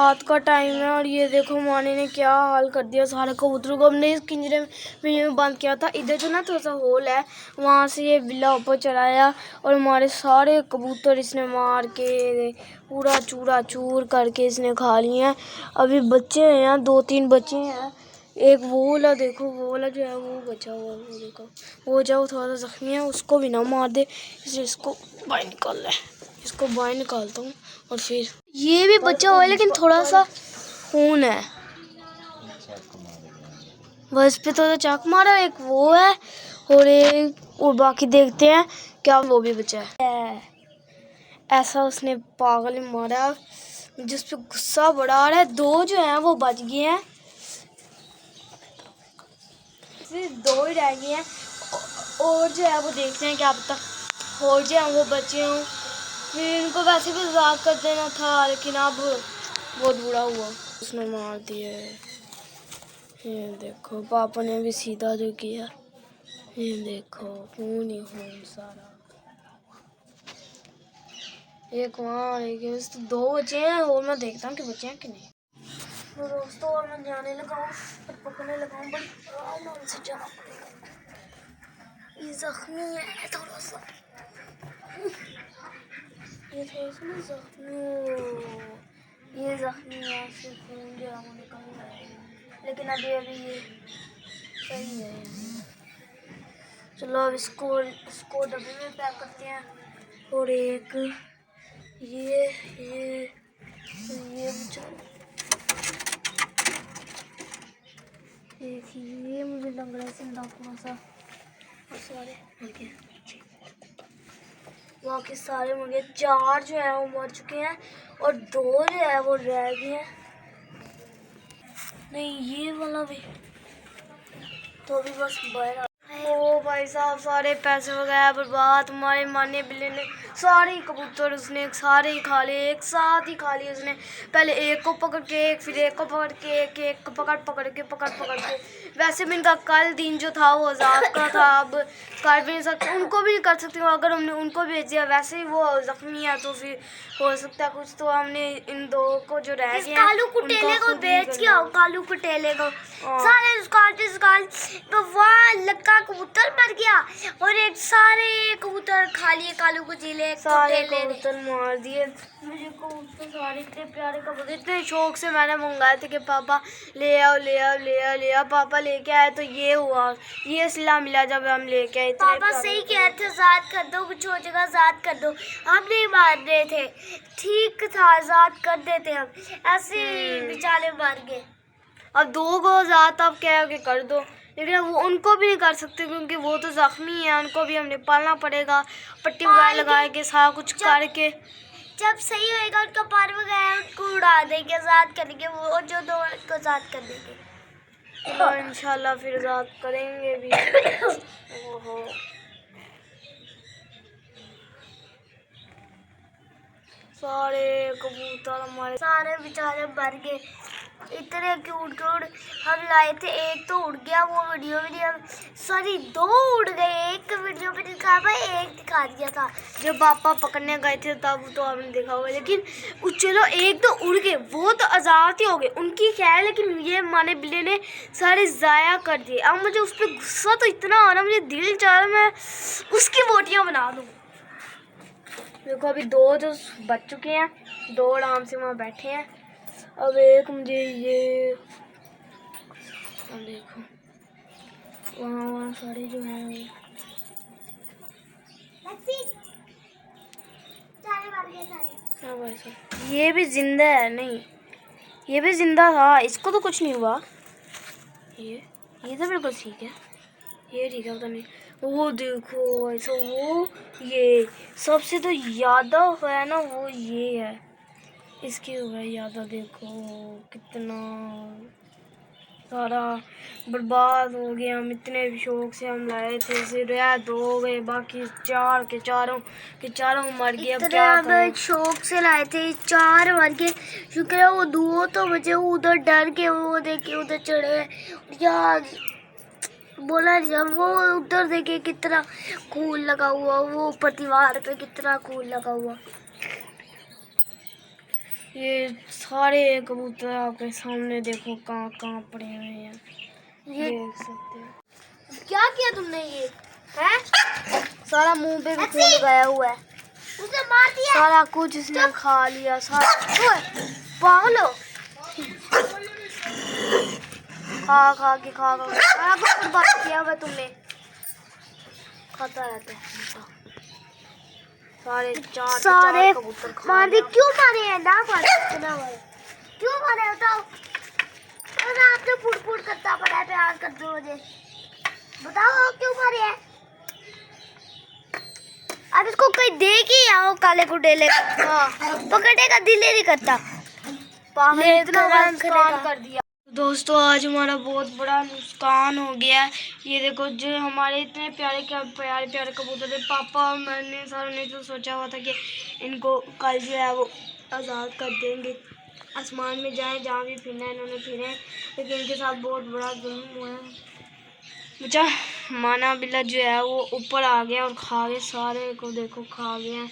रात का टाइम है और ये देखो माने ने क्या हाल कर दिया सारे कबूतरों को। हमने इस पिंजरे में बंद किया था। इधर जो ना थोड़ा सा होल है, वहाँ से ये बिल्ला ऊपर चढ़ाया और हमारे सारे कबूतर इसने मार के पूरा चूरा चूर करके इसने खा लिए हैं। अभी बच्चे हैं यहाँ, 2-3 बच्चे हैं। एक वो वाला देखो, वो वाला जो है वो बचा हुआ है, वो देखो वो जाओ थोड़ा सा जख्मी है, उसको भी ना मार दे, इसलिए इसको बाहर निकाल ले। इसको बाहर निकालता हूँ और फिर ये भी बचा हुआ है लेकिन थोड़ा सा खून है, बस पे थोड़ा चाक मारा। एक वो है और बाकी देखते हैं क्या वो भी बचा है। ऐसा उसने पागल मारा जिस पे गुस्सा बड़ा आ रहा है। 2 जो हैं वो बच गए हैं, सिर्फ 2 ही रह गए हैं और जो है वो देखते हैं क्या पता और जो है वो बचे हों। फिर इनको वैसे भी ज़ाद कर देना था लेकिन अब बहुत बुरा हुआ, उसने मार दिया। ये देखो पापा ने भी सीधा जो किया, ये देखो खून ही खून सारा। एक वहाँ तो 2 बचे हैं और मैं देखता हूँ कि बचे हैं कि नहीं। तो दोस्तों और मैं जाने लगा हूँ, पकड़ने लगा हूँ, बड़ी आराम से जाना पड़ेगा। ये जख्मी है थोड़ा सा, ये थोड़ा सा ना जख्मी, ये जख्मी है, फिर खून जो है वो निकल रहा है, लेकिन अभी ये सही है। चलो अब इसको डब्बे में पैक करते हैं। और एक ये देखिए मुझे लग रहा है जिंदा थोड़ा सा, और सारे मुर्गे बाकी सारे मुर्गे 4 जो है वो मर चुके हैं और 2 जो है वो रह गए हैं। नहीं ये वाला भी तो भी बस बाहर। ओ भाई साहब सारे पैसे वगैरह बर्बाद। हमारे माने बिल्ली ने सारे कबूतर उसने सारे ही खा लिए, एक साथ ही खा लिए उसने। पहले एक को पकड़ के फिर एक को पकड़ के एक को पकड़ के वैसे भी इनका कल दिन जो था वो आज़ाद का था, अब कर भी नहीं सकते, उनको भी नहीं कर सकते। अगर हमने उनको भेज दिया, वैसे ही वो जख्मी है तो फिर हो सकता है कुछ, तो हमने इन 2 को जो रह गए कालू कुटेले को बेच के आओ, कालू कुटेले को सारे तो वहाँ लक्का कबूतर मर गया और एक सारे कबूतर खा लिए कालू कुचीले, सारे कबूतर मार दिए। मुझे कबूतर सारे इतने प्यारे कबूतर, इतने शौक से मैंने मंगाए थे कि पापा ले आओ। पापा लेके आए तो ये हुआ, ये सिला मिला जब हम लेके आए। पापा सही कह रहे थे, आजाद कर दो, कुछ हो जाएगा आजाद कर दो। हम नहीं मान रहे थे, ठीक था आजाद कर देते हम, ऐसे बेचारे मर गए। अब 2 को आजाद अब कह के कर दो, लेकिन वो उनको भी नहीं कर सकते क्योंकि वो तो जख्मी है, उनको भी हमने पालना पड़ेगा, पट्टी वगैरह लगा के सारा कुछ करके। जब सही होएगा उनका पार वगैरह उनको उड़ा देंगे, आजाद करेंगे, वो जो 2 को आजाद कर देंगे। तो इंशाल्लाह फिर आजाद करेंगे भी। ओहो सारे कबूतर हमारे सारे बेचारे मर गए, इतने क्यूट हम लाए थे। एक तो उड़ गया, वो वीडियो सॉरी 2 उड़ गए, एक वीडियो पे दिखा भाई, एक दिखा दिया था जब पापा पकड़ने गए थे तब तो आपने देखा होगा। लेकिन चलो एक तो उड़ गए, वो तो आज़ाद ही हो गए, उनकी खैर, लेकिन ये माने बिल्ली ने सारे ज़ाया कर दिए। अब मुझे उस पर गुस्सा तो इतना आ रहा, मुझे दिल चाह रहा मैं उसकी बोटियाँ बना दूँ। देखो अभी 2 जो बच चुके हैं, 2 आराम से वहाँ बैठे हैं। अब एक मुझे ये देखो वहाँ सारे जो हैं हाँ भाई साहब, ये भी जिंदा है, नहीं ये भी जिंदा था, इसको तो कुछ नहीं हुआ। ये तो बिल्कुल ठीक है, ये ठीक है, पता नहीं। वो देखो ऐसा, वो ये सबसे तो यादा है ना, वो ये है, इसके हुआ यादा। देखो कितना सारा बर्बाद हो गया। हम इतने भी शौक से हम लाए थे, सिर्फ 2 हो गए, बाकी 4 के चारों मर गए। अब क्या करें, शौक से लाए थे, 4 मर गए। शुक्र है वो 2 तो बचे, उधर डर के वो देखे उधर चढ़े यार, बोला नहीं। वो उधर देखे कितना खून लगा हुआ, वो ऊपर दीवार पे कितना खून लगा हुआ। ये सारे कबूतर आपके सामने देखो कहाँ कहाँ पड़े हुए हैं, ये देख सकते हैं। क्या किया तुमने ये है? सारा मुंह पे भी खून गया हुआ है, उसे मार दिया। सारा कुछ इसने खा लिया सारा। ओए, पागलो। खा के सारा कुछ बर्बाद किया हुआ तुमने। खाता रहता है सारे कबूतर खा मार दिए। लिया। क्यों मारे हैं? ना मारे, ना मारे। क्यों मारे बताओ? और आपने फुट फुट करता पड़ा है प्यार कर दो मुझे। बताओ क्यों मारे हैं? अब इसको कहीं दे के आओ काले कुटेले। हाँ, पकड़ने का दिल ही नहीं करता। पागल ले इतना करा बड़ा नुकसान करेगा। कर दिया। दोस्तों आज हमारा बहुत बड़ा नुकसान हो गया है। ये देखो जो हमारे इतने प्यारे प्यारे कबूतर थे, पापा और मैंने सारों ने तो सोचा हुआ था कि इनको कल जो है वो आज़ाद कर देंगे, आसमान में जाएं, जहाँ भी फिरना है इन्होंने फिरे, लेकिन इनके साथ बहुत बड़ा जुल्म हुआ है। बच्चा माना बिल्ला जो है वो ऊपर आ गया और खा गए, सारे को देखो खा गए हैं।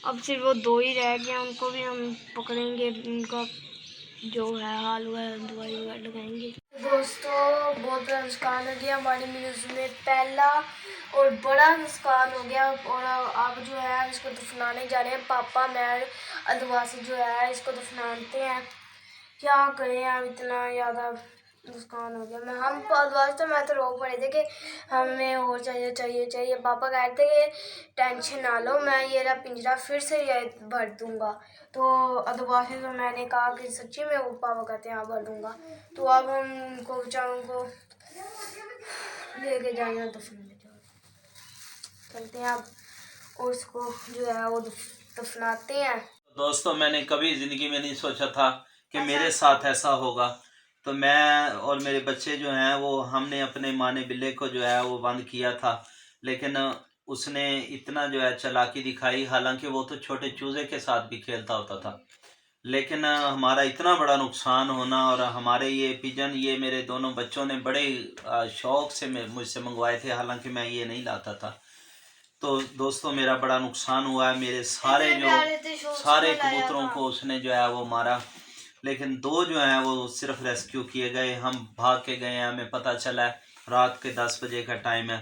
अब सिर्फ वो 2 ही रह गए हैं, उनको भी हम पकड़ेंगे, उनका जो है हाल हुआ है दवाई वगैरह लगाएंगे। दोस्तों बहुत बड़ा नुकसान हो गया हमारी न्यूज़ में, पहला और बड़ा नुकसान हो गया। और अब जो है इसको दफनाने जा रहे हैं, पापा मैं अदवासी जो है इसको दफनाते हैं। क्या करें, अब इतना ज़्यादा नुकसान हो गया। हम अदवासी तो मैं तो रो पड़े थे कि हमें और चाहिए। पापा कहते कि टेंशन ना लो, मैं ये रहा पिंजरा फिर से ये भर दूंगा। तो अदवासी तो मैंने कहा कि सच्ची में, वो पापा कहते हैं हाँ भर दूंगा। तो अब हम उनको बेचारों को लेके जाएंगे दफनाने, चलते हैं अब और उसको जो है वो दफनाते हैं। दोस्तों मैंने कभी ज़िंदगी में नहीं सोचा था कि मेरे साथ ऐसा होगा। तो मैं और मेरे बच्चे जो हैं वो हमने अपने माने बिल्ले को जो है वो बंद किया था, लेकिन उसने इतना जो है चालाकी दिखाई। हालांकि वो तो छोटे चूजे के साथ भी खेलता होता था, लेकिन हमारा इतना बड़ा नुकसान होना। और हमारे ये पिजन ये मेरे दोनों बच्चों ने बड़े शौक से मुझसे मंगवाए थे, हालांकि मैं ये नहीं लाता था। तो दोस्तों मेरा बड़ा नुकसान हुआ है। मेरे सारे कबूतरों को उसने जो है वो मारा, लेकिन 2 जो हैं वो सिर्फ रेस्क्यू किए गए। हम भाग के गए हैं, हमें पता चला है रात के 10 बजे का टाइम है।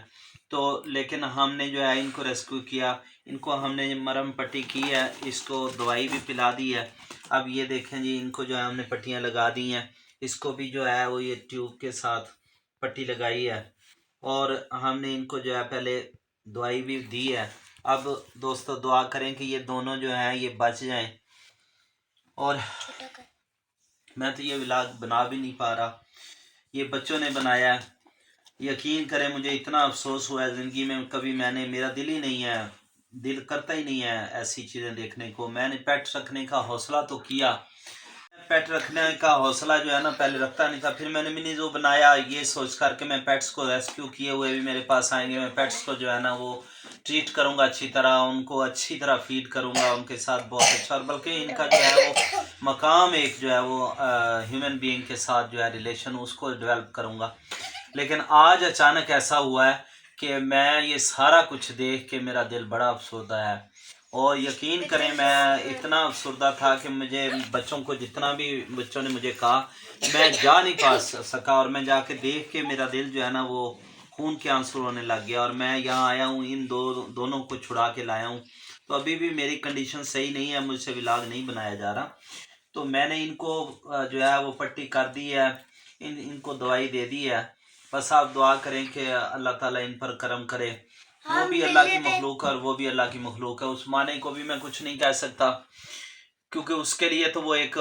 तो लेकिन हमने जो है इनको रेस्क्यू किया, इनको हमने मरहम पट्टी की है, इसको दवाई भी पिला दी है। अब ये देखें जी, इनको जो है हमने पट्टियाँ लगा दी हैं, इसको भी जो है वो ये ट्यूब के साथ पट्टी लगाई है। और हमने इनको जो है पहले दवाई भी दी है। अब दोस्तों दुआ करें कि ये दोनों जो हैं ये बच जाएं। और मैं तो ये व्लॉग बना भी नहीं पा रहा, ये बच्चों ने बनाया है। यकीन करें मुझे इतना अफसोस हुआ है ज़िंदगी में, कभी मैंने, मेरा दिल ही नहीं है, दिल करता ही नहीं है ऐसी चीज़ें देखने को। मैंने पेट रखने का हौसला तो किया, पेट रखने का हौसला जो है ना पहले रखता नहीं था। फिर मैंने मिनी ज़ू बनाया ये सोच कर के मैं पेट्स को रेस्क्यू किए हुए भी मेरे पास आएंगे, मैं पेट्स को जो है ना वो ट्रीट करूँगा अच्छी तरह, उनको अच्छी तरह फीड करूँगा, उनके साथ बहुत अच्छा। और बल्कि इनका जो है वो मकाम एक जो है वो ह्यूमन बीइंग के साथ जो है रिलेशन उसको डेवलप करूँगा। लेकिन आज अचानक ऐसा हुआ है कि मैं ये सारा कुछ देख के मेरा दिल बड़ा अफसरदा है। और यकीन करें मैं इतना अफसरदा था कि मुझे बच्चों को, जितना भी बच्चों ने मुझे कहा, मैं जा नहीं पा सका। और मैं जाके देख के मेरा दिल जो है ना वो खून के आंसू रोने लग गया। और मैं यहाँ आया हूँ, इन दोनों को छुड़ा के लाया हूँ। तो अभी भी मेरी कंडीशन सही नहीं है, मुझसे व्लॉग नहीं बनाया जा रहा। तो मैंने इनको जो है वो पट्टी कर दी है, इनको दवाई दे दी है। बस आप दुआ करें कि अल्लाह ताला इन पर करम करे। वो भी अल्लाह की मखलूक है और वो भी अल्लाह की मखलूक है। उस माने को भी मैं कुछ नहीं कह सकता, क्योंकि उसके लिए तो वो एक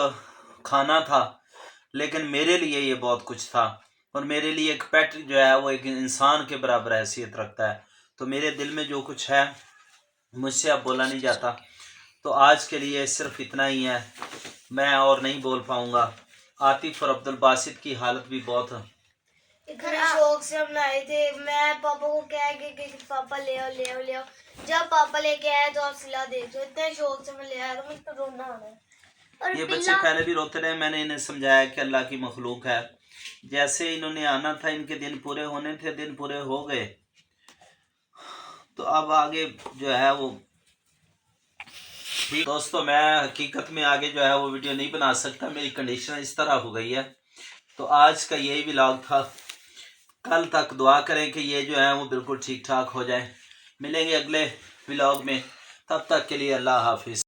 खाना था, लेकिन मेरे लिए ये बहुत कुछ था। और मेरे लिए एक पेट जो है वो एक इंसान के बराबर हैसियत रखता है। तो मेरे दिल में जो कुछ है मुझसे अब बोला नहीं जाता। तो आज के लिए सिर्फ इतना ही है, मैं और नहीं बोल पाऊँगा। आतिफ और अब्दुल बासित की हालत भी बहुत इतने शौक से हम लाए थे। मैं पापा को कह के कि पापा ले आओ। जब पापा लेके आए तो आप सिला देख रहे हो, इतने शौक से मैं ले आया, तो मुझे तो रोना आ रहा है। और ये बच्चे पहले भी रोते रहे, मैंने इन्हें समझाया कि अल्लाह की मखलूक है। जैसे इन्होंने आना था, इनके दिन पूरे होने थे, दिन पूरे हो गए। तो अब आगे जो है वो ठीक दोस्तों, मैं हकीकत में आगे जो है वो वीडियो नहीं बना सकता, मेरी कंडीशन इस तरह हो गई है। तो आज का यही व्लॉग था। कल तक दुआ करें कि ये जो है वो बिल्कुल ठीक ठाक हो जाए। मिलेंगे अगले व्लॉग में, तब तक के लिए अल्लाह हाफिज़।